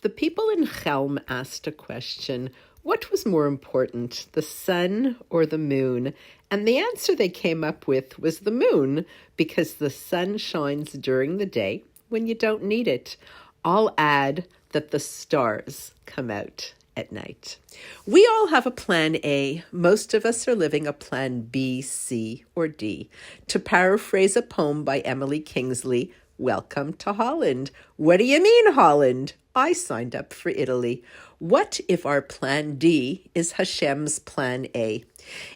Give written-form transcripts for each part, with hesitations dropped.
The people in Chelm asked a question: what was more important, the sun or the moon? And the answer they came up with was the moon, because the sun shines during the day when you don't need it. I'll add that the stars come out at night. We all have a plan A. Most of us are living a plan B, C, or D. To paraphrase a poem by Emily Kingsley, welcome to Holland. What do you mean, Holland? I signed up for Italy. What if our plan D is Hashem's plan A?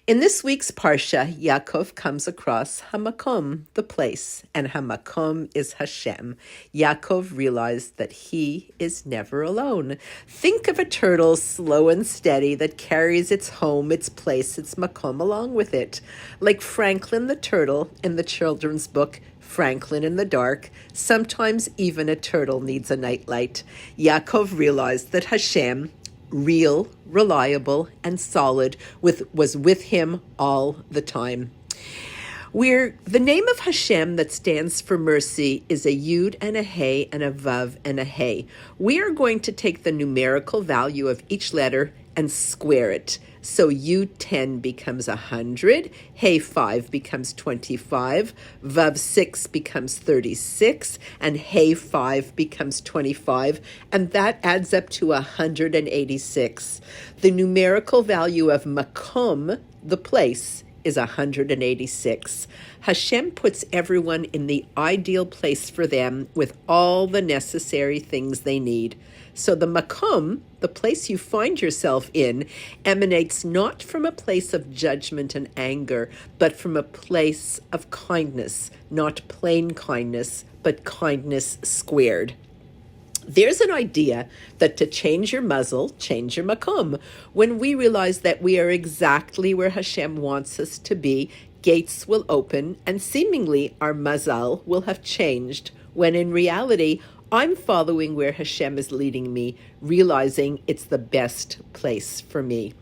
In this week's Parsha, Yaakov comes across Hamakom, the place, and Hamakom is Hashem. Yaakov realized that he is never alone. Think of a turtle, slow and steady, that carries its home, its place, its makom along with it. Like Franklin the turtle in the children's book, Franklin in the Dark, sometimes even a turtle needs a nightlight. Yaakov realized that Hashem, real, reliable, and solid, was with him all the time. The name of Hashem that stands for mercy is a Yud and a Hey and a Vav and a Hey. We are going to take the numerical value of each letter and square it. So U10 becomes 100, Hey 5 becomes 25, Vav 6 becomes 36, and Hey 5 becomes 25, and that adds up to 186. The numerical value of Makom, the place, is 186. Hashem puts everyone in the ideal place for them with all the necessary things they need. So the makom, the place you find yourself in, emanates not from a place of judgment and anger, but from a place of kindness, not plain kindness, but kindness squared. There's an idea that to change your muzzle, change your makom. When we realize that we are exactly where Hashem wants us to be, gates will open and seemingly our muzzle will have changed, when in reality, I'm following where Hashem is leading me, realizing it's the best place for me.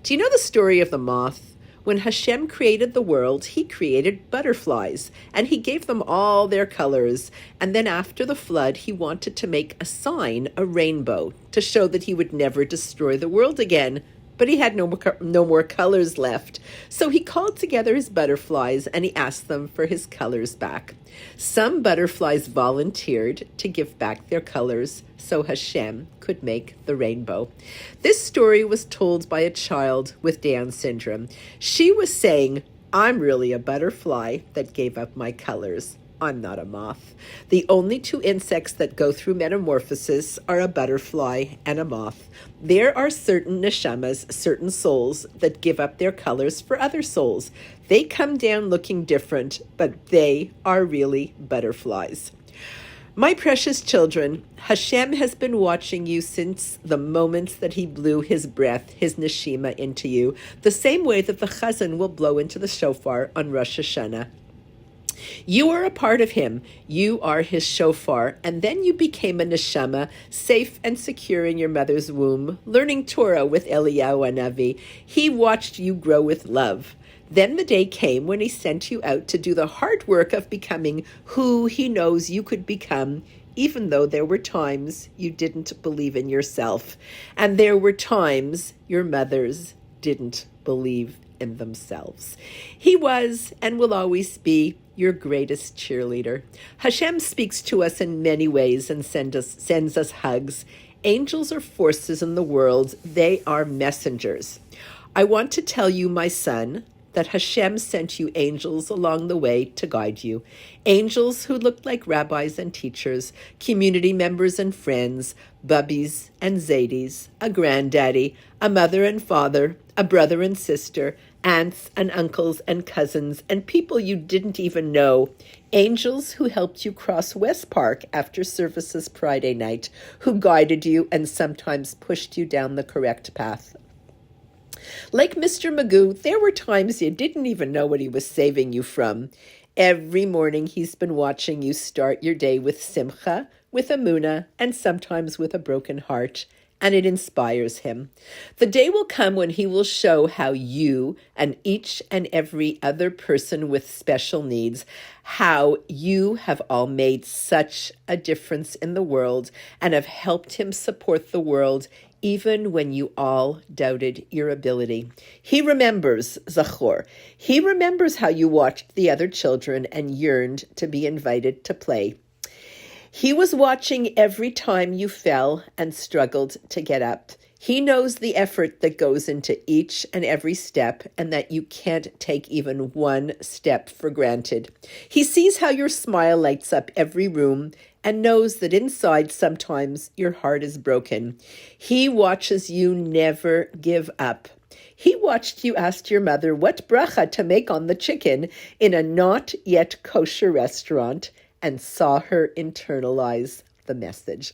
Do you know the story of the moth? When Hashem created the world, he created butterflies, and he gave them all their colors. And then after the flood, he wanted to make a sign, a rainbow, to show that he would never destroy the world again. But he had no more colors left. So he called together his butterflies and he asked them for his colors back. Some butterflies volunteered to give back their colors so Hashem could make the rainbow. This story was told by a child with Down syndrome. She was saying, I'm really a butterfly that gave up my colors. I'm not a moth. The only two insects that go through metamorphosis are a butterfly and a moth. There are certain neshamas, certain souls, that give up their colors for other souls. They come down looking different, but they are really butterflies. My precious children, Hashem has been watching you since the moment that he blew his breath, his neshima, into you, the same way that the chazan will blow into the shofar on Rosh Hashanah. You are a part of him. You are his shofar, and then you became a neshama, safe and secure in your mother's womb, learning Torah with Eliyahu Hanavi. He watched you grow with love. Then the day came when he sent you out to do the hard work of becoming who he knows you could become, even though there were times you didn't believe in yourself, and there were times your mothers didn't believe in themselves. He was and will always be your greatest cheerleader. Hashem speaks to us in many ways and sends us hugs. Angels are forces in the world. They are messengers. I want to tell you, my son, that Hashem sent you angels along the way to guide you. Angels who looked like rabbis and teachers, community members and friends, bubbies and zadies, a granddaddy, a mother and father, a brother and sister, aunts and uncles and cousins, and people you didn't even know. Angels who helped you cross West Park after services Friday night, who guided you and sometimes pushed you down the correct path. Like Mr. Magoo, there were times you didn't even know what he was saving you from. Every morning he's been watching you start your day with simcha, with emunah, and sometimes with a broken heart. and it inspires him. The day will come when he will show how you and each and every other person with special needs, how you have all made such a difference in the world and have helped him support the world even when you all doubted your ability. He remembers, Zachor. He remembers how you watched the other children and yearned to be invited to play. He was watching every time you fell and struggled to get up. He knows the effort that goes into each and every step and that you can't take even one step for granted. He sees how your smile lights up every room and knows that inside sometimes your heart is broken. He watches you never give up. He watched you ask your mother what bracha to make on the chicken in a not yet kosher restaurant and saw her internalize the message.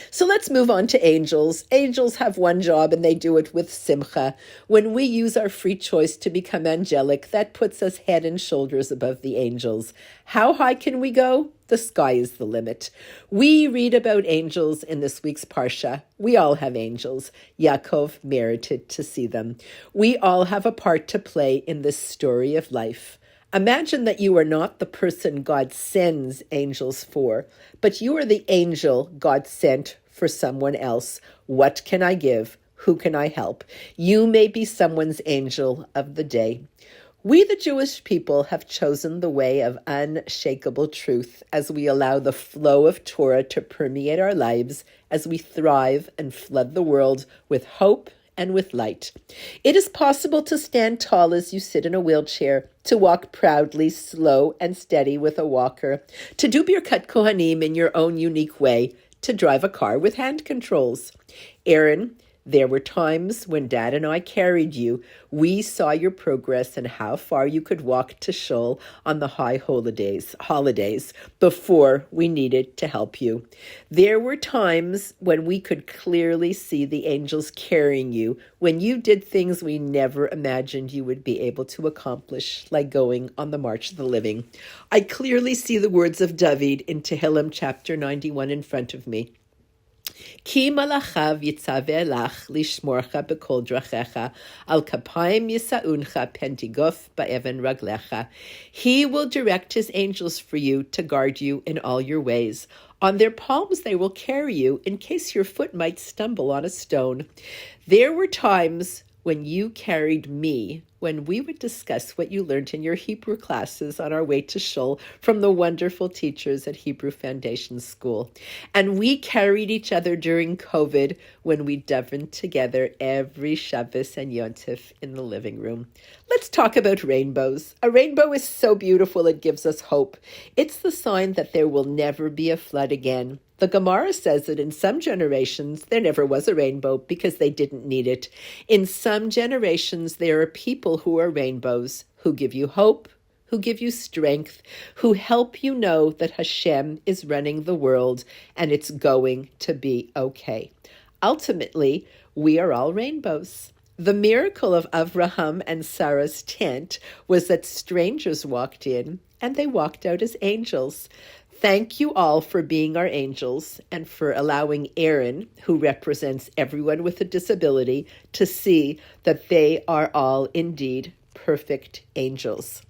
So let's move on to angels. Angels have one job and they do it with simcha. When we use our free choice to become angelic, that puts us head and shoulders above the angels. How high can we go? The sky is the limit. We read about angels in this week's Parsha. We all have angels. Yaakov merited to see them. We all have a part to play in this story of life. Imagine that you are not the person God sends angels for, but you are the angel God sent for someone else. What can I give? Who can I help? You may be someone's angel of the day. We, the Jewish people, have chosen the way of unshakable truth as we allow the flow of Torah to permeate our lives as we thrive and flood the world with hope and with light. It is possible to stand tall as you sit in a wheelchair, to walk proudly, slow and steady with a walker, to do Birkat Kohanim in your own unique way, to drive a car with hand controls. Aaron, there were times when Dad and I carried you. We saw your progress and how far you could walk to shul on the high holidays before we needed to help you. There were times when we could clearly see the angels carrying you, when you did things we never imagined you would be able to accomplish, like going on the March of the Living. I clearly see the words of David in Tehillim chapter 91 in front of me. Ki malachav yitzaveh lach lishmorcha bekol drachecha, al kapayim yisauncha pentigof ba'even raglecha. He will direct his angels for you to guard you in all your ways. On their palms they will carry you in case your foot might stumble on a stone. There were times when you carried me, when we would discuss what you learned in your Hebrew classes on our way to shul from the wonderful teachers at Hebrew Foundation School. And we carried each other during COVID when we davened together every Shabbos and Yontif in the living room. Let's talk about rainbows. A rainbow is so beautiful it gives us hope. It's the sign that there will never be a flood again. The Gemara says that in some generations there never was a rainbow because they didn't need it. In some generations there are people who are rainbows, who give you hope, who give you strength, who help you know that Hashem is running the world and it's going to be okay. Ultimately, we are all rainbows. The miracle of Avraham and Sarah's tent was that strangers walked in and they walked out as angels. Thank you all for being our angels and for allowing Aaron, who represents everyone with a disability, to see that they are all indeed perfect angels.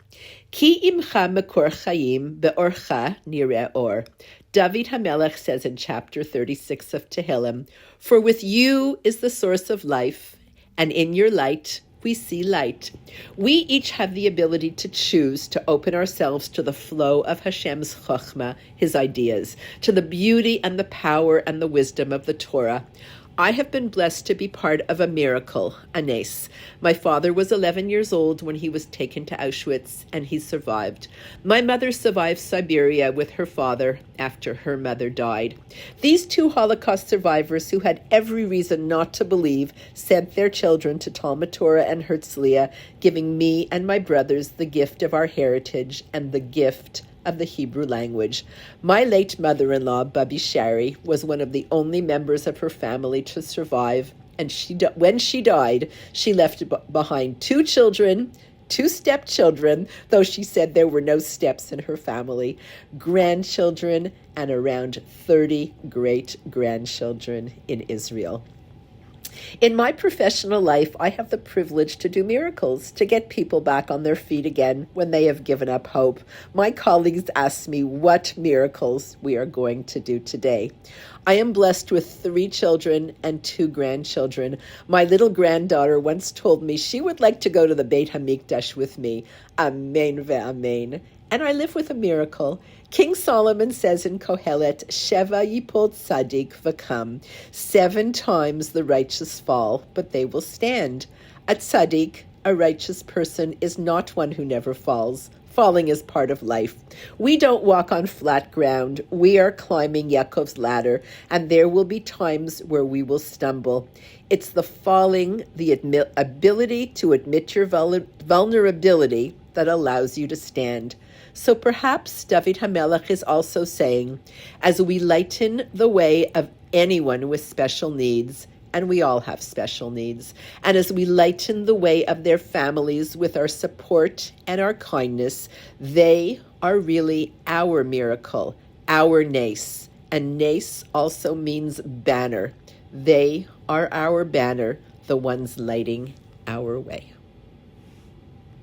Ki imcha mekor chayim beorcha nireh or. David HaMelech says in chapter 36 of Tehillim, for with you is the source of life, and in your light we see light. We each have the ability to choose to open ourselves to the flow of Hashem's chokhmah, his ideas, to the beauty and the power and the wisdom of the Torah. I have been blessed to be part of a miracle, a nes. My father was 11 years old when he was taken to Auschwitz, and he survived. My mother survived Siberia with her father after her mother died. These two Holocaust survivors, who had every reason not to believe, sent their children to Talmud Torah and Herzliya, giving me and my brothers the gift of our heritage and the gift of the Hebrew language. My late mother-in-law, Babi Shari, was one of the only members of her family to survive, and when she died, she left behind 2 children, 2 stepchildren, though she said there were no steps in her family, grandchildren, and around 30 great-grandchildren in Israel. In my professional life, I have the privilege to do miracles, to get people back on their feet again when they have given up hope. My colleagues ask me what miracles we are going to do today. I am blessed with 3 children and 2 grandchildren. My little granddaughter once told me she would like to go to the Beit HaMikdash with me. Amen ve'amen. And I live with a miracle. King Solomon says in Kohelet, Sheva yipol tzadik v'kam. 7 times the righteous fall, but they will stand. A tzadik, a righteous person, is not one who never falls. Falling is part of life. We don't walk on flat ground. We are climbing Yaakov's ladder, and there will be times where we will stumble. It's the falling, the ability to admit your vulnerability that allows you to stand. So perhaps David HaMelech is also saying, as we lighten the way of anyone with special needs, and we all have special needs, and as we lighten the way of their families with our support and our kindness, they are really our miracle, our nace. And nace also means banner. They are our banner, the ones lighting our way.